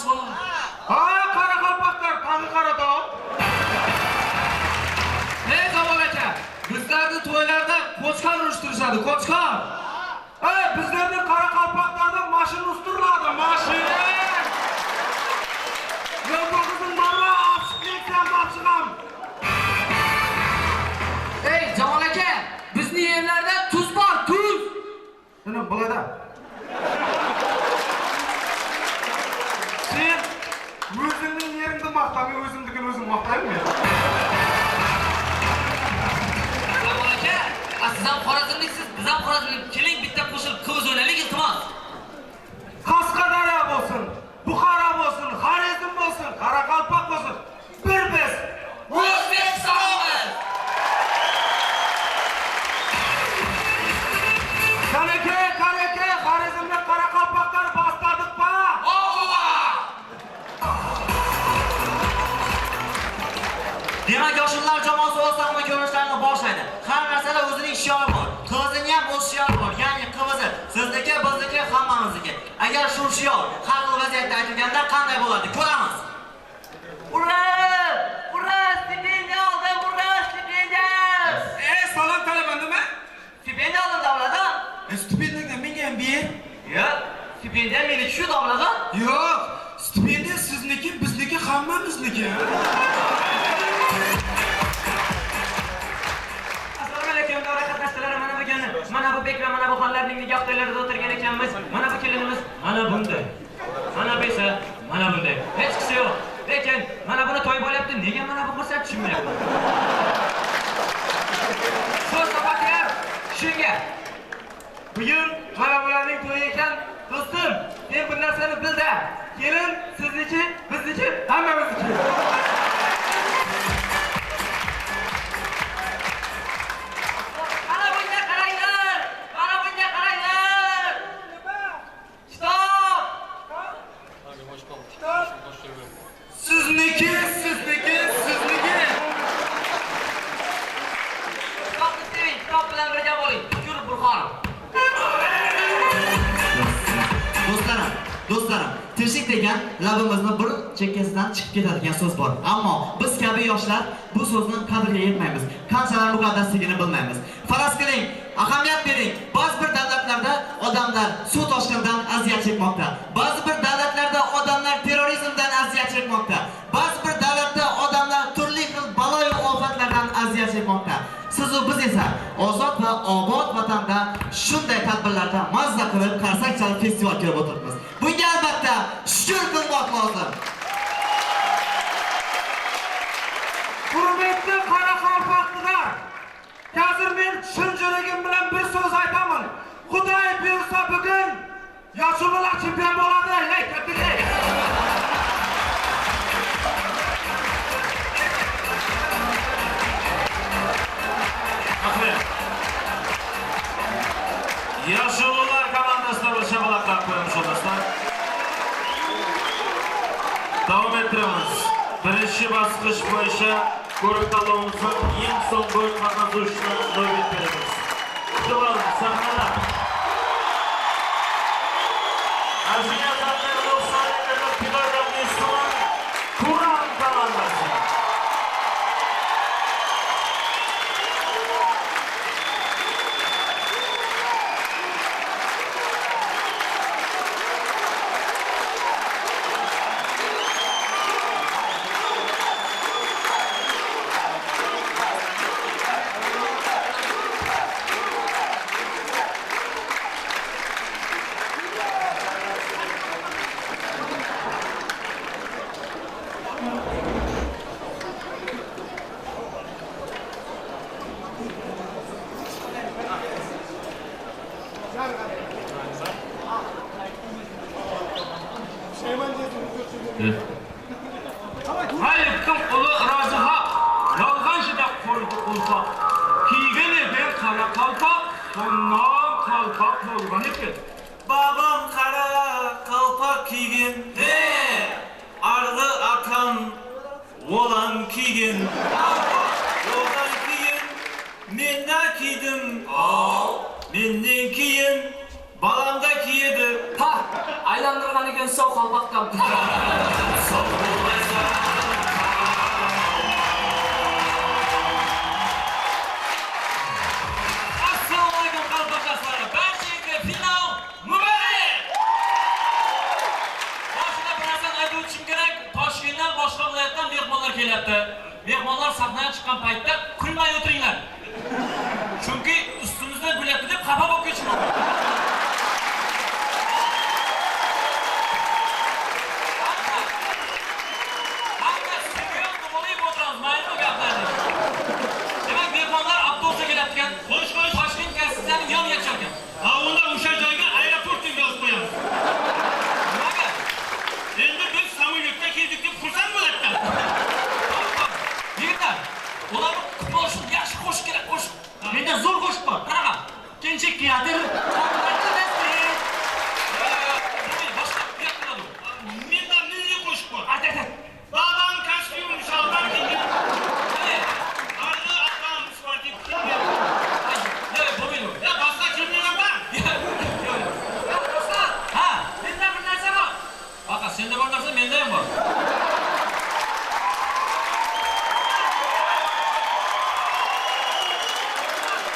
var. Qara qalpoqlar, tag'i qaratov. Ey Jamol aka, bizlarni to'ylarda qo'chqor urishtirishadi, qo'chqor. Bizlarni qara qalpoqlarda mashina ustiriladi, mashina. Yo'qog'izim bormi? Afsuslekdan bopchiqam. Ey Jamol aka, bizning yerlarda tuz bor, tuz. Nima bo'ladi? Sen o'zingning yeringni maqtamaysan, o'zimnikini o'zim maqtayman. Jamol aka, siz ham Xorazmliksiz, biz ham Xorazmlik. Keling bitta qo'shilib qiz o'ynaylik iltimos. Qashqadaryo bo'lsin, Buxoro bo'lsin, Xorazm bo'lsin, Qoraqalpoq bo'lsin. Bir biz O'zbekistonmiz. Kalaka, Xorazmni Qoraqalpoqlar bostirdik-pa. Demak, yoshlar jamoasi o'z taqma ko'rishlarini boshlaydi. Har narsada o'zining shiori bor. Qizining ham o'z shiori bor. Ya'ni qizi sizniki, bizniki, hammamizniki. Agar shu shior har xil vaziyatda aytilganda qanday bo'ladi? Ko'ramiz. Ura! Ura! Stipendiya oldim, ura! Stipendiya! Salom talaban nima? Stipendiya oldim davladan. Stipendiyaga menga ham ber. Yo'q, stipendiya meniki shu davladan. Yo'q, stipendiya sizniki, bizniki, hammamizniki. Mana bu bek va mana bu xonlarning nigohlarida o'tirgan ekanmiz. Mana bu kelinimiz mana bunday. Mana bu esa mana bunday. Hech qisi yo'q. Lekin mana buni to'y bo'lyapti. Nega mana bu qilsa tushunmayapman. Shu sababga ham shunga. Bugun mana bularning to'yi ekan. Do'stim, sen bu narsani bil-da. Kelin sizniki, bizniki, hammamizniki. Sizniki. Stop bilan birga bo'ling. Yurib Burxonov. Do'stlarim, tirishlik degan labimizni bir chekkasidan chiqib ketadigan so'z bor. Ammo biz kabi yoshlar bu so'zni qadriga yetmaymiz. Qanchalar muqaddasligini bilmaymiz. Faraz qiling, ahamiyat bering. Ba'zi bir davlatlarda odamlar suv toshqinidan aziyat chekmoqda. Ba'zi bir davlatlarda odamlar terrorizmdan aziyat chekmoqda. Ba'zi bir davlatda odamlar turli xil balo-yu ofatlardan aziyat chekmoqda. Siz va biz esa ozod va obod vatanda shunday tadbirlarda mazza qilib qarsak chalib festival ko'rib o'tiribmiz. Bunga albatta shukr qilmoq lozim. Hurmatli Qoraqalpoqlar, hozir men tushunchaligim bilan bir so'z aytaman. Xudoy buyursa bugun yoshlar chempion bo'ladi. Ey kattalar. Yoshlar komandasida bir shabalaqlar qo'yamiz do'stlar. Davom ettiramiz. Birinchi bosqich bo'yicha ko'rik tanlovimizning eng so'nggi qatnashuvchini ro'yxat beramiz. Javob sahnalar. Arziya tanlovlar sonida pilotlarning ismi Quran komandasi. Hayıttım ulu razı hak, yalgan şiddet koydu kulpak. Kiygeni ben kara kalpak, ondan kalpak yolgan ekin. Babam kara kalpak kiygen, ardı akan olan kiygen. Yoldan kiyin, menda kiydim. Menden kiyin, balamda kiyedi. Ha, aylantirgan ekan sov qalpoqdan. Assalomu alaykum qalpoqlar. Barchaga final muborak. Boshida bir narsani aytib o'tishim kerak. Toshkentdan boshqa viloyatdan mehmonlar kelyapti. Mehmonlar sahnaga chiqqan paytda kulmay o'tiringlar. Chunki ustimizda bo'lyapti deb xafa bo'lib ketish mumkin. Demak, mehmonlar avtobusga kelayotgan. Xo'sh, Toshkent gazetasining yoniga chiqgan. Ha, unda o'sha joyga aeroport deb yozib qo'yamiz. Nimaga? Endi biz samolyotda keldik deb xursand bo'ladida. Yigitlar, ularni kutib olishni yaxshi qo'shiq kerak, qo'shiq. Menda zo'r qo'shiq bor. Qanaqa? Kenchik teatr, menda milliy qo'shiq bor. Ayt. Babam kostyum shalvar kiygan. Arda atam sportiv kiygan. Yo'q, bo'lmaydi. Ya, boshqa kimlar bor? Do'stlar, ha, menda bir narsa bor. Baqa, senda bor narsa, menda ham bor.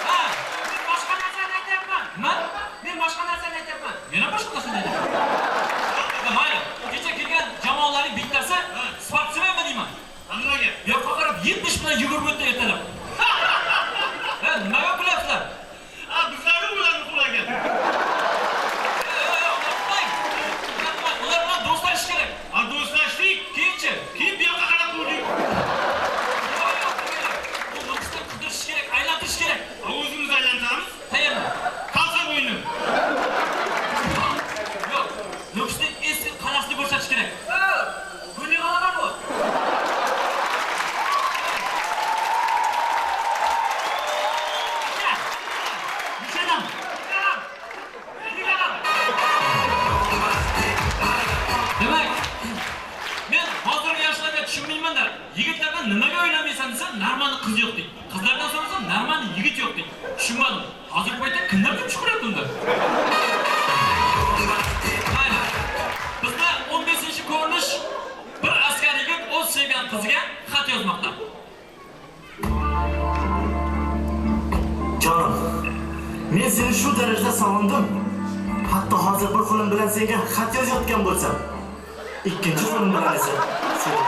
Ha, men boshqa narsani aytyapman. Nima? Men boshqa narsani aytyapman. Yana boshqa narsani aytyapman. Mayli, kecha kelgan jamoalarning bittasi sportsmenmi deyman. Nimaga? Yo'qqa qarab 70 bilan yugurib o'tdi ertalab. Ha, nimaga bilasizlar? Ha, bizlarni ularni qo'llagan. Ular bilan do'stlashish kerak. Ha, do'stlashdik. Keyinchi? Keyin bu yoqqa qarab qo'ydik. Bu nuqsdan qidirish kerak, aylantirish kerak. O'zimiz aylantiramiz. Tayyormi? Qalsa bo'yni. Yo'q, nuqsdan eski qalasini ko'rsatish kerak. Bunga qanaqa bu? Demak, men hozirgi yoshlarga tushunmayman-da. Yigitlardan nimaga o'ylamaysan desa, Narmani qiz yo'q deydi. Qizlardan so'rasam, Narmani yigit yo'q deydi. Tushunmadim. Hozirgi paytda kimlar deb chiqaryapti unda? Mayli. Bizda 15-ko'rinish bir askar yigit o'z sevgan qiziga xat yozmoqda. Jonim, men seni shu darajada sog'indim. Hatto hozir bir qo'lim bilan senga xat yozayotgan bo'lsam, ikkinchi qo'lim bilan esa seni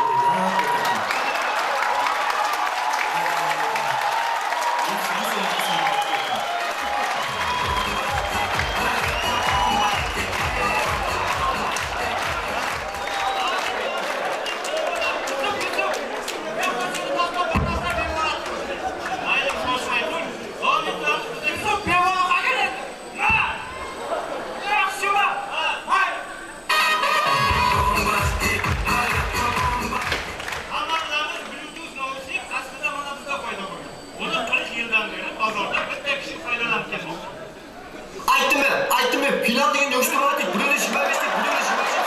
aytdim, final degan yoshlarga bular ish berishdi, bular ish berishdi.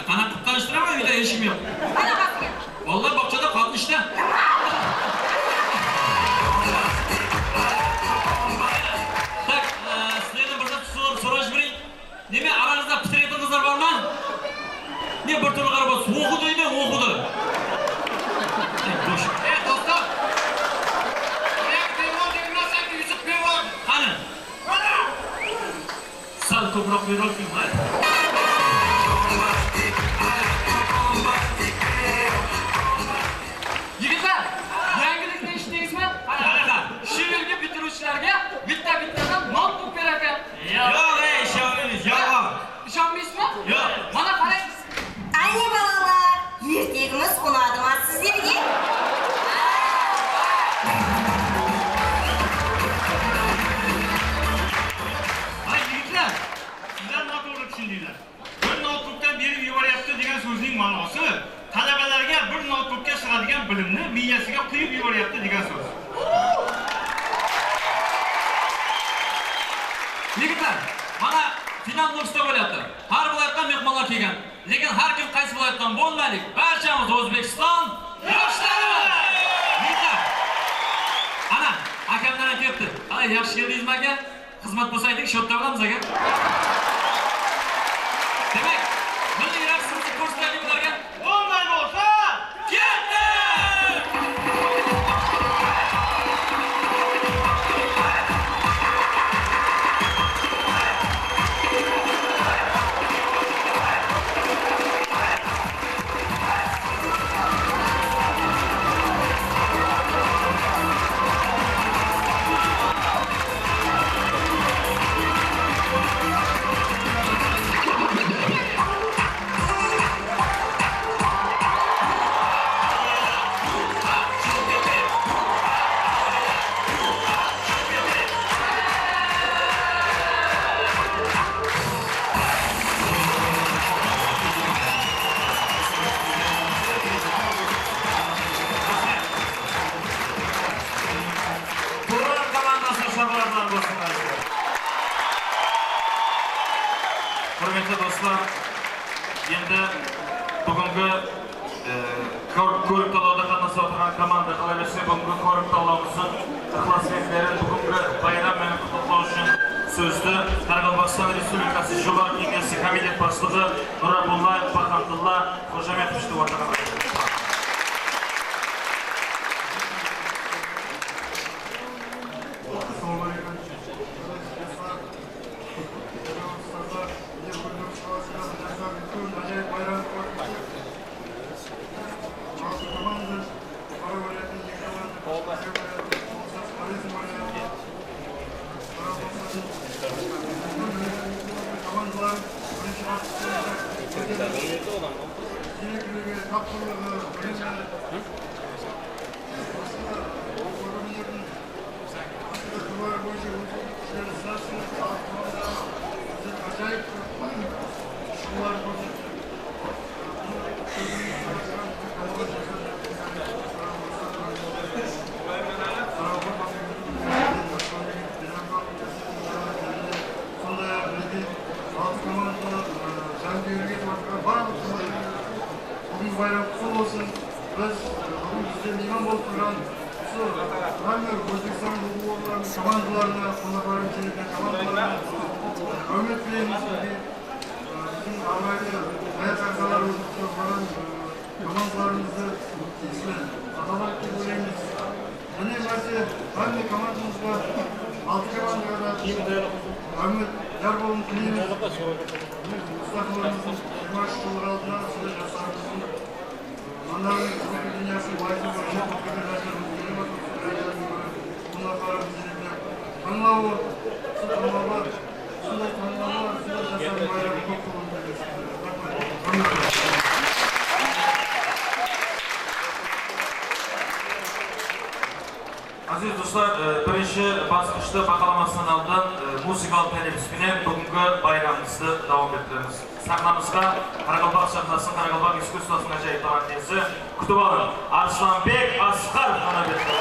Qanaqa tanishtiraman, uyda ishim yo'q. Qanaqasiga? Vallahi bog'chada qatnashda. Tak, sizlardan bir so'rash bering. Nima aranizda pitrayotgan qizlar bormi? Ne bir turli qarab o'qidi deydi, o'qidi. Bosh. Do'stlar. Devor degan narsaga yuzib devor. Qani? Mana. Sal ko'proq berolmayman, mayli. Yigitlar, yangilikni eshitdingizmi? Qanaqa? Shu yilgi bitiruvchilarga bitta-bittadan notebook berar ekan. Yo'q, ishonmaymiz, yo'q. Ishonmaysizmi? Yo'q. Mana qarang. Ayni bolalar, yirtigimiz unadimi sizlarga? Ay yigitlar, sizlar noto'g'ri tushundinglar. Bir notebookdan berib yuboryapti degan so'zning ma'nosi talabalarga bir notebookga sig'adigan bilimni miyasiga quyib yuboryapti degan so'z. Yigitlar, mana bizdan nuqsta bo'lyapti. Har viloyatdan mehmonlar kelgan. Lekin har kim qaysi viloyatdan bo'lmaylik, barchamiz O'zbekiston yoshlari. Yigitlar. Ana, akamdan kelibdi. Ana, yaxshi keldingizmi aka? Xizmat bo'lsaydik, shotda bo'lamiz aka. Demak, milliy raqsimizni ko'rsataylik ularga. Bo'lmay bo'lsa, Ketdi! Turan komandasi shogirdlari bo'lsinlar. Hurmatli do'stlar, endi bugungi ko'rik tanlovda qatnashayotgan komanda qalaversa, bugungi ko'rik tanlovimizni ixlosmandlari bugungi bayram bilan qutlov uchun so'zni Qoraqalpog'iston Respublikasi Jo'mard Kengashi komitet boshlig'i Nurabullayev Bahamdulla Xo'jametovich deb atanadir. Bayram kutlu olsun. Biz bugün bizden imam olup duran şu hangi Özbekistan futbolcularının komandalarına, konularının içerisinde komandalarına hürmet vereyimiz ki bizim alaylı hayat arkaları olan komandalarımızı ismi atamak gibi vereyimiz. Hani başta hangi komandamız var? 6 komandada hürmet yarbolun kilimiz. Mustafa'larımızın üniversiteler altına size göstermişsin. Onların hukuk dünyası vaydı barışa hukuk ederlerimiz geri bakıp bunlar para bizimle anlamı, su tanımlar, suda tanımlar, suda jasan bayramı çok kullanılıyor. Aziz do'stlar, birinchi bosqichda baholanmasdan oldin musikal talabis bilan bugungi bayramimizni davom ettiramiz. Sahnamizga Qoraqalpoq sahnasi, Qoraqalpoq iskussiyasining ajoyib talantisi kutib oling. Arslonbek Asqar xonabeklar.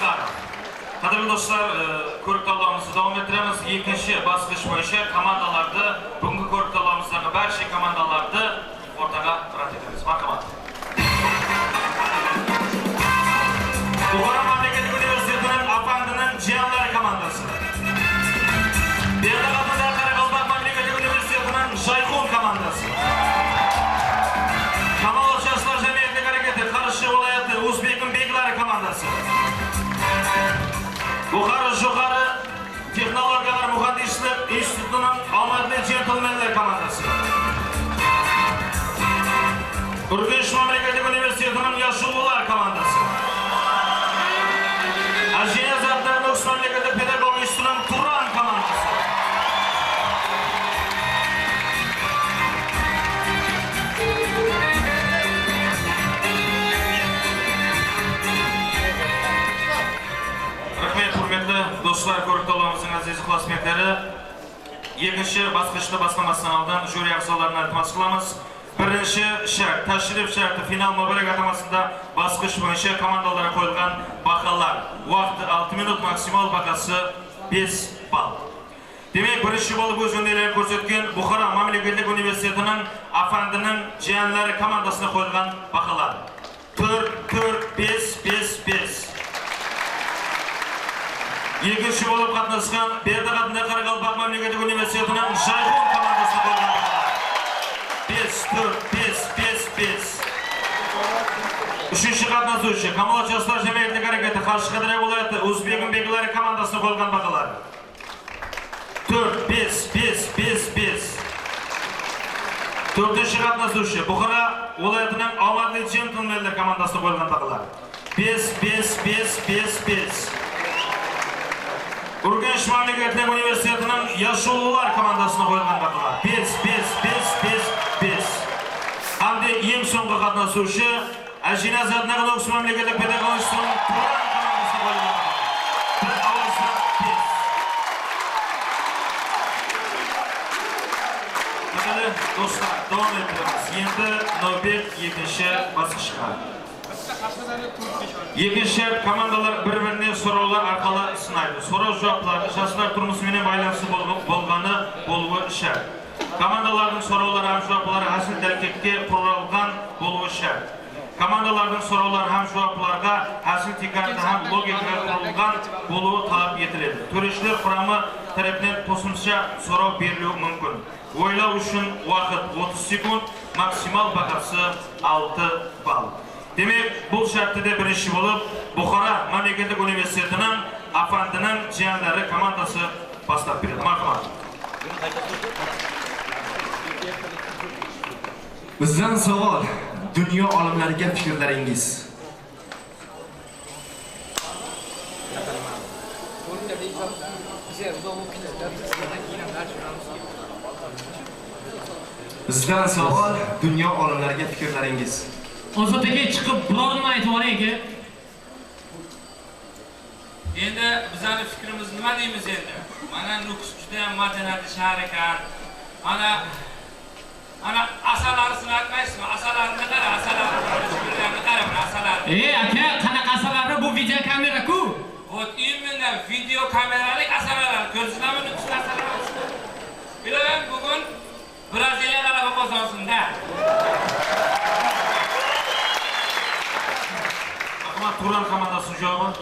Asqarov. Qadrli do'stlar, ko'rik tanlovimizni davom ettiramiz. Ikkinchi bosqich bo'yicha komandalarni, bugungi ko'rik tanlovimizdagi barcha komandalarni o'rtaga rad etamiz. Marhamat. Buxoro mamlakatlik universitetining afandining jiyanlari komandasi. Berdiqo'rg'onda Qoraqalpoq mamlakatlik universitetining Shayxun komandasi. Kamol Yoshlar jamiyatlik harakati Qarshi viloyati O'zbekin beklari komandasi. Buxoro Jo'xori texnologiyalar muhandislik institutining omadli jentlmenlar komandasi. Urganch mamlakatlik universitetining yoshlar komandasi. Ajina Zabdar mamlakatlik pedagogik institutining Turan komandasi. Do'stlar, ko'rik tanlovimizning aziz ixlosmandlari, ikkinchi bosqichda boshqarmasidan oldin juri a'zolarini iltimos qilamiz. Birinchi shart, tashrif sharti final muborak atamasida bosqich bo'yicha komandalarga qo'yilgan baholar. Vaqti 6 minut, maksimal bahasi 5 ball. Demak, birinchi bo'lib o'z o'rnlarini ko'rsatgan Buxoro mamlakatlik universitetining afandining jiyanlari komandasiga qo'yilgan baholar. 4 4 5 5 5. Ikkinchi bo'lib qatnashgan Berdiqo'rg'onda Qoraqalpoq mamlakatlik universitetining Shayxun komandasiga qo'yilgan baholar. 5 4 5 5 5. Uchinchi qatnashuvchi Kamol Yoshlar jamiyatlik harakati Qarshi viloyati O'zbekin beklari komandasiga qo'yilgan baholar. 4 5 5 5 5. To'rtinchi qatnashuvchi Buxoro viloyatining omadli jentlmenlar komandasiga qo'yilgan baholar. 5 5 5 5 5. Urganch mamlakatlik universitetining yoshlar komandasiga qo'yilgan baholar. 5 5 5 5 5. Hamda eng so'nggi qatnashuvchi Ajina Zabdar mamlakatlik pedagogik institutining Turan komandasiga qo'yilgan baholar. Bir ovozdan 5. Qadrli do'stlar, davom ettiramiz. Endi navbat ikkinchi bosqichga. Ikkinchi komandalar bir-birini so'rovlar orqali sinaydi. So'rov javoblari shaxslar turmushi bilan bog'lanishli bo'lgani bo'lishi shart. Komandalarning so'rovlari ham javoblari asl tarkibga qurilgan bo'lishi shart. Komandalarning so'rovlari ham javoblarga asl tekrarda ham logikaga qurilgan bo'lishi talab etiladi. To'rishlar quromi tarafidan qo'shimcha so'rov berilishi mumkin. O'ylash uchun vaqt 30 sekund, maksimal bahasi 6 ball. Demek, bu şartda birinchi bo'lib Buxoro mamlakatlik universitetining afandining jiyanlari komandasi boshlab beradi. Marhamat. Bizdan savol, dunyo olimlariga fikrlaringiz. Bizdan savol, dunyo olimlariga fikrlaringiz. Ozodga chiqib birorni aytib oling-ki. Endi bizning fikrimiz nima deymiz endi? Mana Nukus juda ham madaniyat shahar ekan. Ana asalarini aytmaysizmi? Asalarini qara, asalarini qara, asalarini. Aka, qanaqa asalarni bu video kamera-ku? Вот именно video kameralik asalalar, ko'rsizlarmi Nukus asalarini? Bilaman bugun Braziliya g'alaba qozonsin-da. Turan komandasi javobi.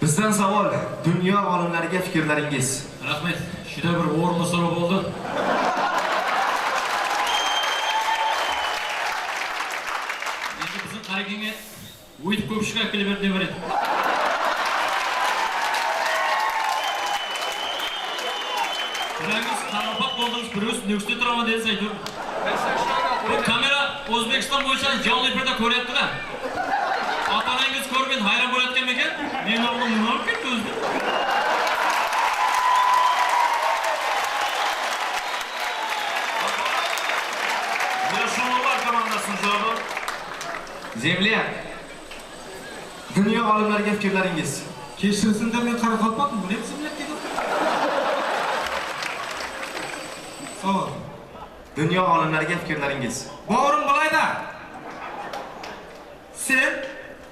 Bizdan savol, dunyo olimlariga fikrlaringiz. Rahmat. Shunda bir o'rinli so'rov bo'ldi. Endi bizning qaraganga o'yib ko'pishga kelib berdi. Biringiz Qoraqalpoq bo'ldingiz, biringiz Nukusda turaman desa aytib. Bu kamera O'zbekiston bo'yicha jonli efirda ko'ryapti-da. Ota-onangiz ko'rgan hayron bo'layotganmikan? Men o'g'lim nima olib ketdi o'zi? Yoshlar komandasining javobi. Zemlya. Dunyo olimlariga fikrlaringiz. Kechirsinda men Qoraqalpoqman, buni ham Zemlya dedi. Savol. Dunyo olimlariga fikrlaringiz. Borim bilayda. Sen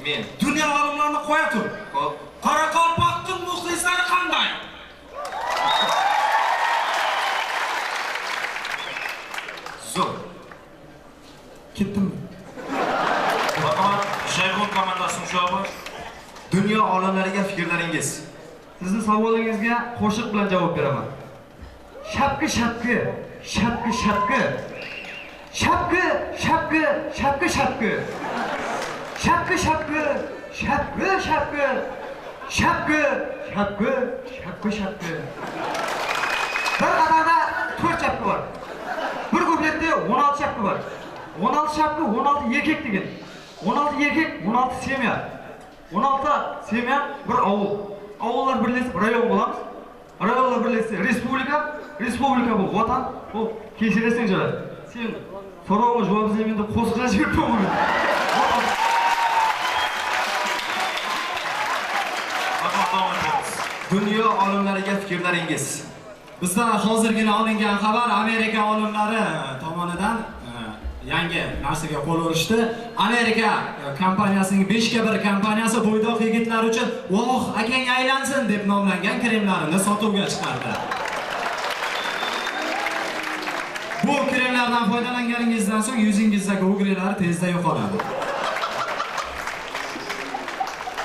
Men. Dunyo olimlarini qo'ya tur. Xo'p. Qoraqalpoqning muxlislari qanday? Zo'r. Ketdim. Marhamat, Shayxun komandasining javobi. Dunyo olimlariga fikrlaringiz. Sizning savolingizga qo'shiq bilan javob beraman. Shapki shapki, shapki shapki. Shapki shapki, shapki shapki. Shapki shapki, shapki shapki. Shapki shapki, shapki shapki. Bir qatorda 4 shapki bor. Bir kupletda 16 shapki bor. 16 shapki, 16 erkek degan. 16 erkek, 16 semya. 16 semya bir avul. Avullar birleşip rayon bo'lamiz. Rayonlar birleşip respublika bu vatan, bu kechiresin jo'lar. Sen so'rovga javob izlaymanda qo'shiqlar yurib bo'lmaydi. Marhamat, davom etamiz. Dunyo olimlariga fikrlaringiz. Bizdan hozirgina olingan xabar Amerika olimlari tomonidan yangi narsaga qo'l urishdi. Amerika kompaniyasining 5/1 kompaniyasi bo'ydoq yigitlar uchun "Voh, akang aylansin" deb nomlangan kremlarini sotuvga chiqardi. Bu kremlardan foydalanganingizdan so'ng yuzingizdagi o'g'rilar tezda yo'qoladi.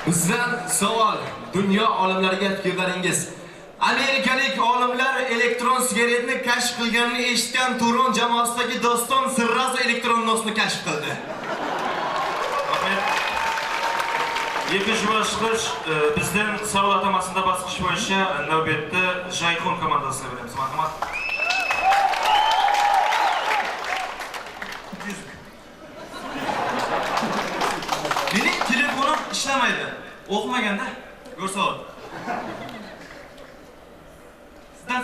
Bizdan savol. Dunyo olimlariga fikrlaringiz. Amerikalik olimlar elektron sigaretni kashf qilganini eshitgan Turon jamoasidagi doston sirraz elektron nosni kashf qildi. Rahmat. Ikkinchi bosqich bizdan savol atamasida bosqich bo'yicha navbatda Shayxun komandasiga beramiz. Marhamat. Mening telefonim ishlamaydi. O'qimaganda ko'rsavol. Bizdan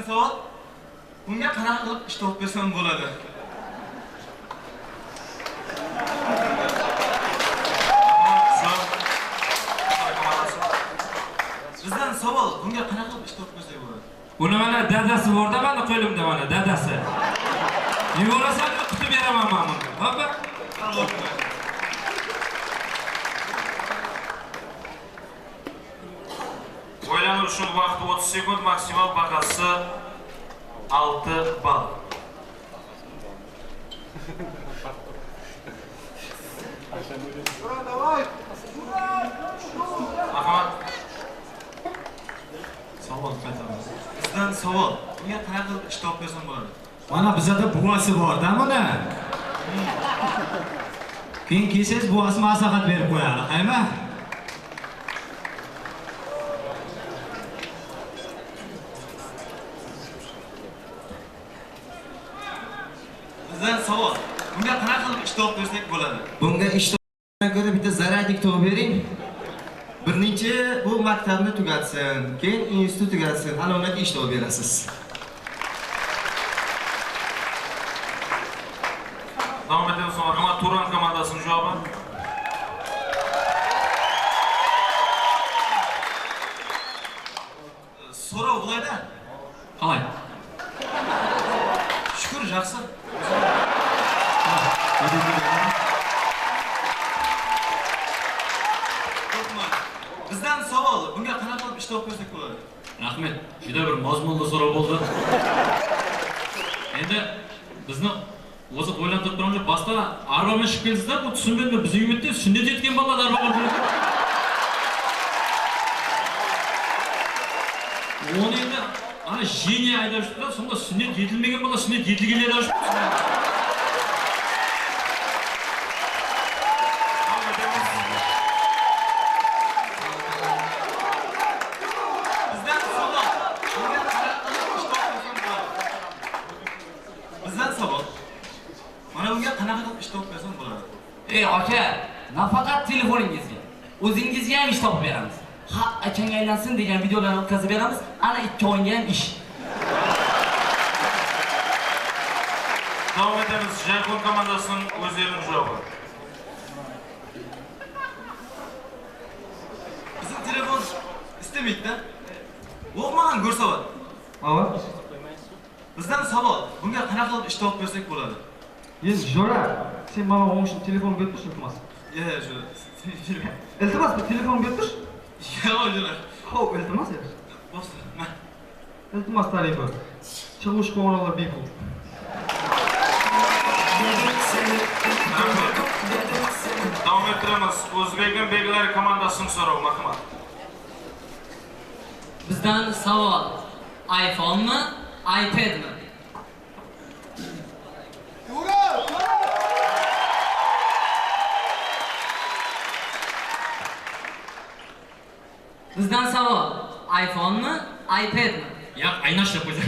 savol. Bunga qanaqa qilib ish topib bersam bo'ladi? Bizdan savol. Bunga qanaqa qilib ish topib bersak bo'ladi? Buni mana dadasi bor-da, mana qo'limda mana dadasi. Yuborasan, kutib beraman men bunga. Hoppa. O'ylanish uchun vaqt 30 sekund, maksimal bahasi 6 ball. Marhamat. Savol qaytaramiz. Bizdan savol. Bunga qanaqa qilib ish topib bersam bo'ladi? Mana bizda buvasi bor-da buni. Keyin kelsangiz buvasi maslahat berib qo'yadi, qayma? Bizdan savol. Bunga qanaqa qilib ish topib bersak bo'ladi? Bunga ish topishdan ko'ra bitta zaradnik topib bering. Birinchi bu maktabni tugatsin, keyin institut tugatsin, hali undan ish topib berasiz. Davom etamiz. Marhamat, Turon komandasining javobi. So'rov bo'laydi. Qalay? Shukr, yaxshi. Bizdan savol. Bunga qanaqa qilib ish topib bersak bo'ladi? Rahmat. Juda bir mazmunli so'rov bo'ldi. Endi bizni o'zi o'ylanib turibmiz, boshqa arboga chiqib kelsizlar, bu tushunmaydi. Biz uyimizda sunnat etgan bolalar arboga bo'ladi. Onu endi ana jeniya aydashibdilar, sonda sunnat yetilmagan bola sunnat yetilganlar aydashibdi. Bizdan savol. Bunga qanaqa qilib ish topib bersam bo'ladi? Bizdan savol. Mana bunga qanaqa qilib ish topib bersam bo'ladi? Ey aka, nafaqat telefoningizga, o'zingizga ham ish topib beramiz. Ha, akang aylansin degan videolarni o'tkazib beramiz. Ana 2 oyga ham ish. Davom etamiz. Shayxun komandasining o'zining javobi. Bizim telefon istemaydi-da. O'qmagan ko'rsavol. Ava. Bizdan savol. Bunga qanaqa qilib ish topib bersak bo'ladi? Endi jo'ra, sen mana o'shni telefonni berib turibsan. Ya, shu. Iltimos, bir telefon berib tur. Yo'q, jo'nar. Xo'p, iltimos. Bosdi. Mana. Iltimos tarifi. Chig'ush qo'ng'iroqlar bepul. Davom ettiramiz. O'zbekning belgilari komandasining so'rovi, marhamat. Bizdan savol. iPhone mi, iPad mi? Bizdan savol. iPhone mi, iPad mi? Ya aynashib qo'ydi.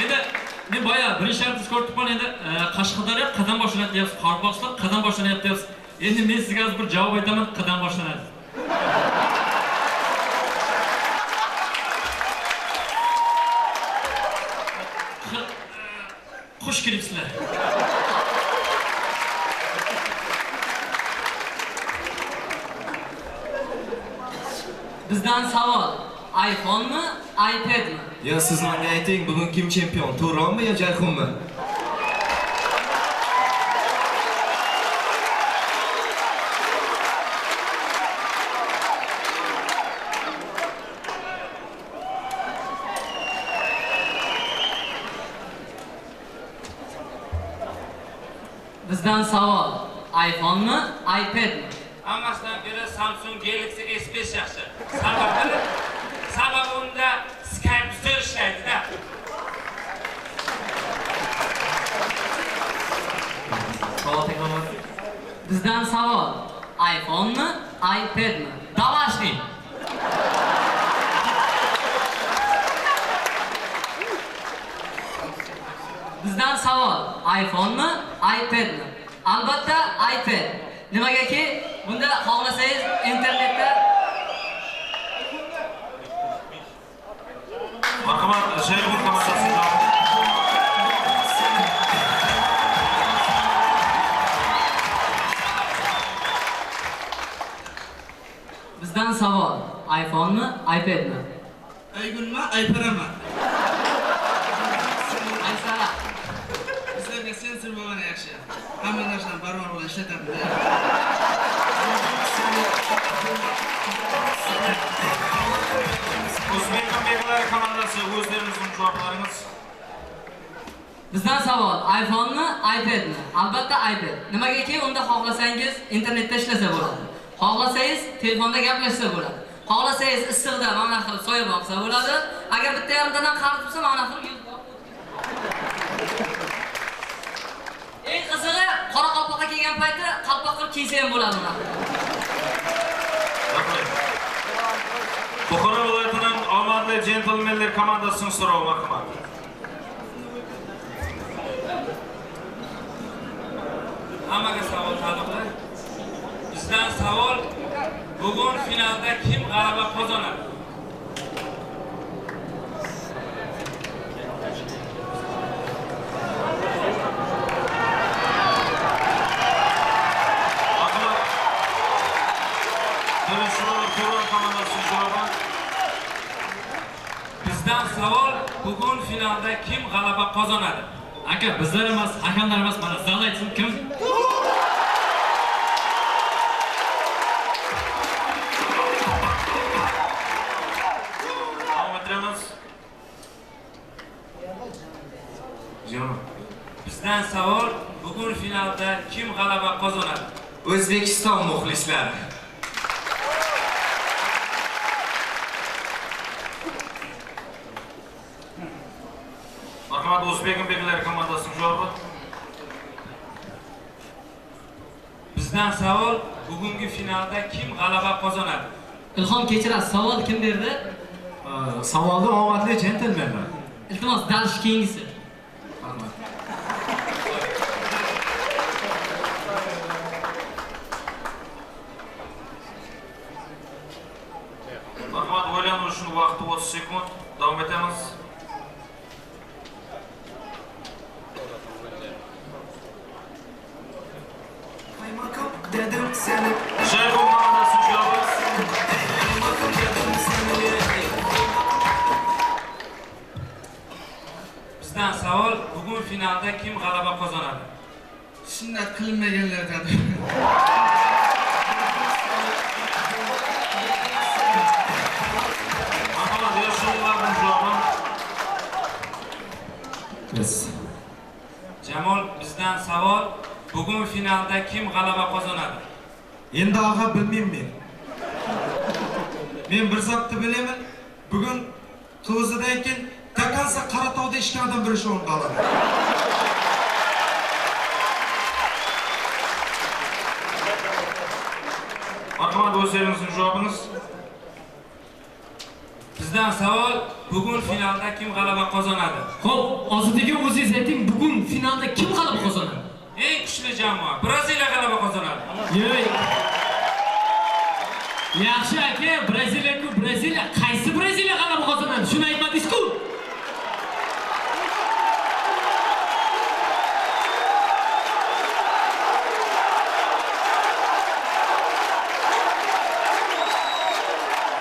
Endi men boya birinchi shartni ko'rib qolgan endi Qashqadaryo qadam boshlanadi deyapsiz, Qorboqiston qadam boshlanadi deyapsiz. Endi men sizga hozir bir javob aytaman, qadam boshlanadi. Xush kelibsizlar. Bizdan savol. iPhone mi, iPad mi? Ya siz menga ayting, bugun kim chempion? Turonmi yo Jayxunmi? Bizdan savol. iPhone mi, iPad mi? Hammasidan beri Samsung Galaxy S5 yaxshi. Sababi unda Skype zo'r ishlaydi-da. Savol takror. Bizdan savol. iPhone mi, iPad mi? Davashning. Bizdan savol. iPhone mi, iPad mi? Albatta iPad. Nimagaki bunda xohlasangiz internetda Marhamat, Shayxun komandasi javob. bizdan savol. iPhone mi, iPad mi? Aygunma, ayparama. Aysara. Sizlarga sensor bo'lgan yaxshi. Hamma narsani barvor bilan ishlatadi. O'zbekning belgilari komandasi, o'zlaringizning javoblaringiz. Bizdan savol. iPhone mi, iPad mi? Albatta iPad. Nimagaki unda xohlasangiz internetda ishlasa bo'ladi. Xohlasangiz telefonda gaplashsa bo'ladi. Xohlasangiz issiqda mana xil soya boqsa bo'ladi. Agar bitta yarimtadan qarz bo'lsa mana xil yuz boq. Eng qizig'i Qoraqalpoqqa kelgan payti qalpoq qilib kiysa ham bo'ladi ular. Rahmat. Buxoro viloyatining omadli jentlmenlar komandasining so'rovi, marhamat. Hammaga savol taqdirda. Bizdan savol. Bugun finalda kim g'alaba qozonadi? Bizdan savol. Bugun finalda kim g'alaba qozonadi? Aka, bizlar emas, hakamlar emas, mana zal aytsin kim? Bizdan savol. Bugun finalda kim g'alaba qozonadi? O'zbekiston muxlislari. Marhamat, O'zbekning belgilari komandasining javobi. Bizdan savol. Bugungi finalda kim g'alaba qozonadi? Ilhom kechirasiz. Savol kim berdi? Savolda omadli jentelmenlar. Iltimos, dalish keyingisi. Marhamat, o'ylanishning vaqti 30 sekund. Davom etamiz. Shayxun komandasining javobi. Bizdan savol. Bugun finalda kim g'alaba qozonadi? sunnat qilinmaganlardan. Marhamat, yoshlarning javobi. Jamol bizdan savol, bugun finalda kim g'alaba qozonadi? Endi og'a bilmayman men bir zotni bilaman. Bugun to'zidan keyin Dakansa Qaratog'da ishlardan biri shu qoladi. Marhamat, o'zingizning javobingiz. Bizdan savol, bugun finalda kim g'alaba qozonadi? Xo'p, Ozodbek o'zingiz ayting, bugun finalda kim g'alaba qozonadi? Eng kuchli jamoa Braziliya g'alaba qozonadi. Yo'q. Yaxshi aka, Braziliya, qaysi Braziliya g'alaba qozonadi? Shuni aytmadingiz-ku.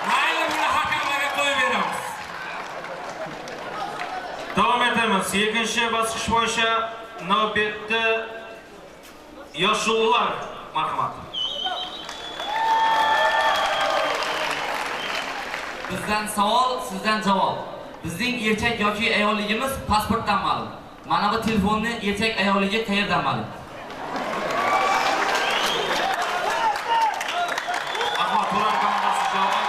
Mayli, buni hakamlarga qo'yib beramiz. Davom etamiz. Ikkinchi bosqich bo'yicha navbatda yoshlar. Marhamat. Bizdan savol, sizdan javob. Bizning erkak yoki ayolligimiz pasportdan ma'lum. Mana bu telefonni erkak ayolliga qayerdan ma'lum? Marhamat, Turan komandasi javobi.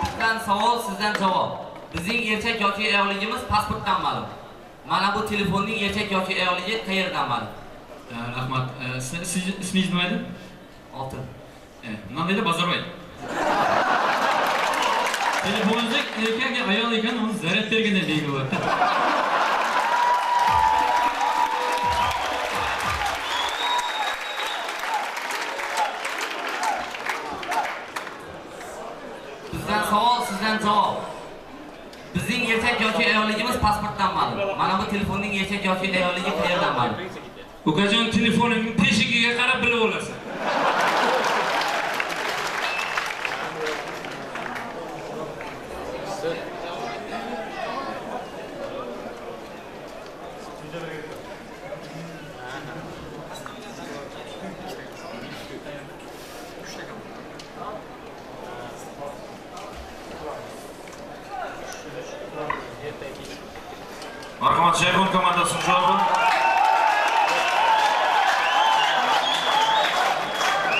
Bizdan savol, sizdan javob. Bizning erkak yoki ayolligimiz pasportdan ma'lum. Mana bu telefonning erkak yoki ayolliga qayerdan ma'lum? Rahmat. Ismingiz nima edi? Oltin. Nima deydi Bozorboy? Telefoningizda erkak ayol ekan, uni zaryad berganda deyilyapti. Bizdan savol, sizdan javob. Bizning erkak yoki ayolligimiz pasportdan ma'lum. Mana bu telefonning erkak yoki ayolligi qayerdan ma'lum? Ukajon telefonining teshigiga qarab bilib olasan. Marhamat, Jayhun komandasining javobi.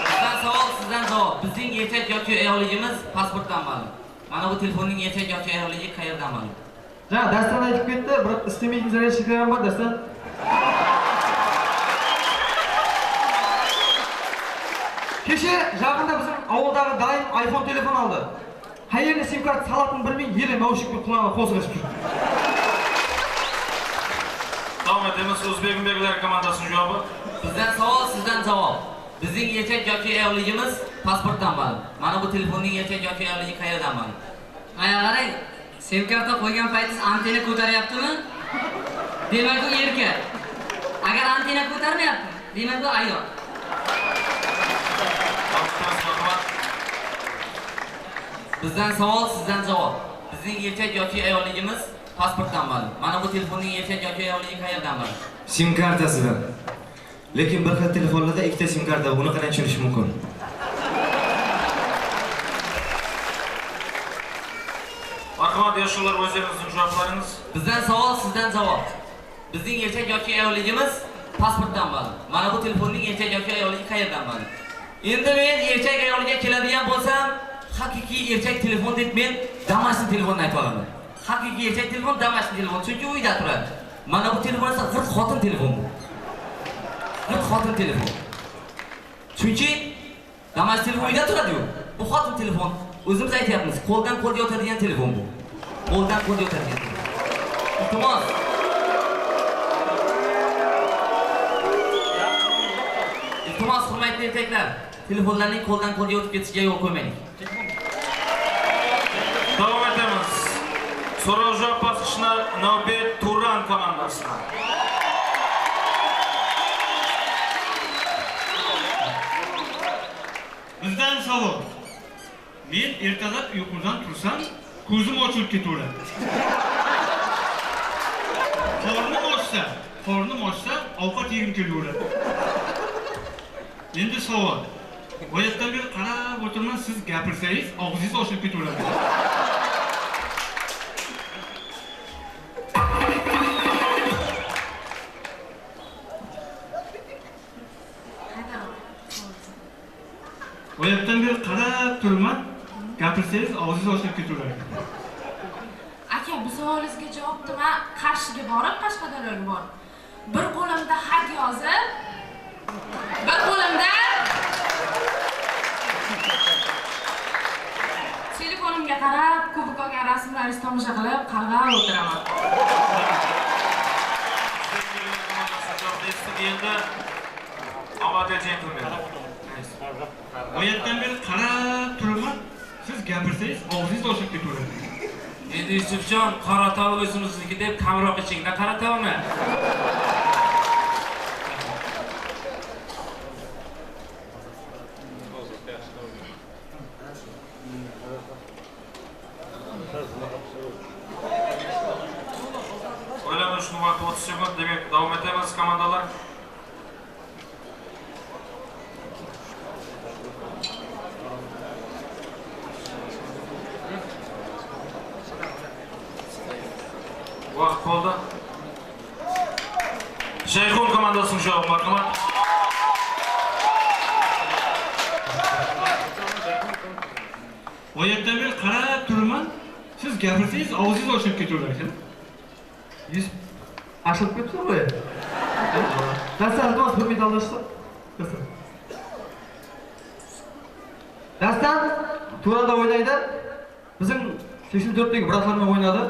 Bizdan savol, sizdan javob. Bizning erkak yoki ayolligimiz pasportdan ma'lum. Mana bu telefonning erkak yoki ayolligi qayerdan ma'lum? Ja, darsdan aytib ketdi, biroq istemaydigan zarashliklar ham bor darsdan. Kecha yaqinda bizim ovuldagi daim iPhone telefon oldi. Qayerga sim kart salatini bilmay, yeri naushnikni qulog'iga qo'zg'ashib turdi. Davom etamiz. O'zbeklar komandasining javobi. Bizdan savol, sizdan javob. Bizning erkak yoki ayolligimiz pasportdan ma'lum. Mana bu telefonning erkak yoki ayolligi qayerdan ma'lum? Mana qarang, sim karta qo'ygan paytingiz antena ko'taryaptimi? Demak u erkak. Agar antena ko'tarmayapti, demak u ayol. Bizdan savol, sizdan javob. Bizning erkak yoki ayolligimiz pasportdan ma'lum. Mana bu telefonning erkak yoki ayolligi qayerdan ma'lum? Sim kartasidan. Lekin bir xil telefonlarda ikkita sim karta, buni qanday tushunish mumkin? Marhamat, yoshlar, o'zingizning javoblaringiz. Bizdan savol, sizdan javob. Bizning erkak yoki ayolligimiz pasportdan ma'lum. Mana bu telefonning erkak yoki ayolligi qayerdan ma'lum? Endi men erkak ayolga keladigan bo'lsam, haqiqiy erkak telefon deb men damashni telefonni aytib olaman. Haqiqiy erkak telefon damashni telefon, chunki uyda turadi. Mana bu telefon esa g'irt xotin telefon bu. G'irt xotin telefon. Chunki damash telefon uyda turadi-ku. Bu xotin telefon. O'zimiz aytyapmiz, qo'ldan qo'lga o'tadigan telefon bu. Qo'ldan qo'lga o'tadigan telefon. Iltimos. Iltimos, hurmatli erkaklar, telefonlarning qo'ldan qo'lga o'tib ketishiga yo'l qo'ymaylik. Davom etamiz. So'rov-javob bosqichini navbat Turan komandasidan. Bizdan savol. Men ertalab uyqudan tursam, ko'zim ochilib ketaveradi. Qornim ochsa, qornim ochsa, ovqat yegim kelaveradi. Endi savol. Boyatdan beri qarab o'tirman, siz gapirsangiz, og'zingiz ochilib ketaveradi. Boyatdan beri qarab turman, gapirsangiz, og'zingiz ochilib ketaveradi. Aka, bu savolingizga javobni men Qarshiga borib, Qashqadaryoga borib, bir qo'limda xat yozib, bir qo'limda telefonimga qarab, kubik olgan rasmlaringizni tomosha qilib, qarg'ab o'tiraman. Endi Amadiya gentlemen. Boyatdan beri qarab turman, siz gapirsangiz, og'zingiz ochilib ketaveradi. Endi Yusufjon, Qoratog' o'zimizniki deb kamroq ichingda qaratavmi? O'ylanishning vaqti 30 sekund, demak davom etamiz komandalar. Vaqt bo'ldi. Shayxun komandasining javobi marhamat. Boyatdan beri qarab turman, siz gapirsangiz, og'zingiz ochilib ketaveradi. Yuz ashib ketsa qo'y. Dastan, iltimos bir medallashsa. Dastan, to'rada o'ynaydi. Bizim 84dagi bratlarimiz o'ynadi.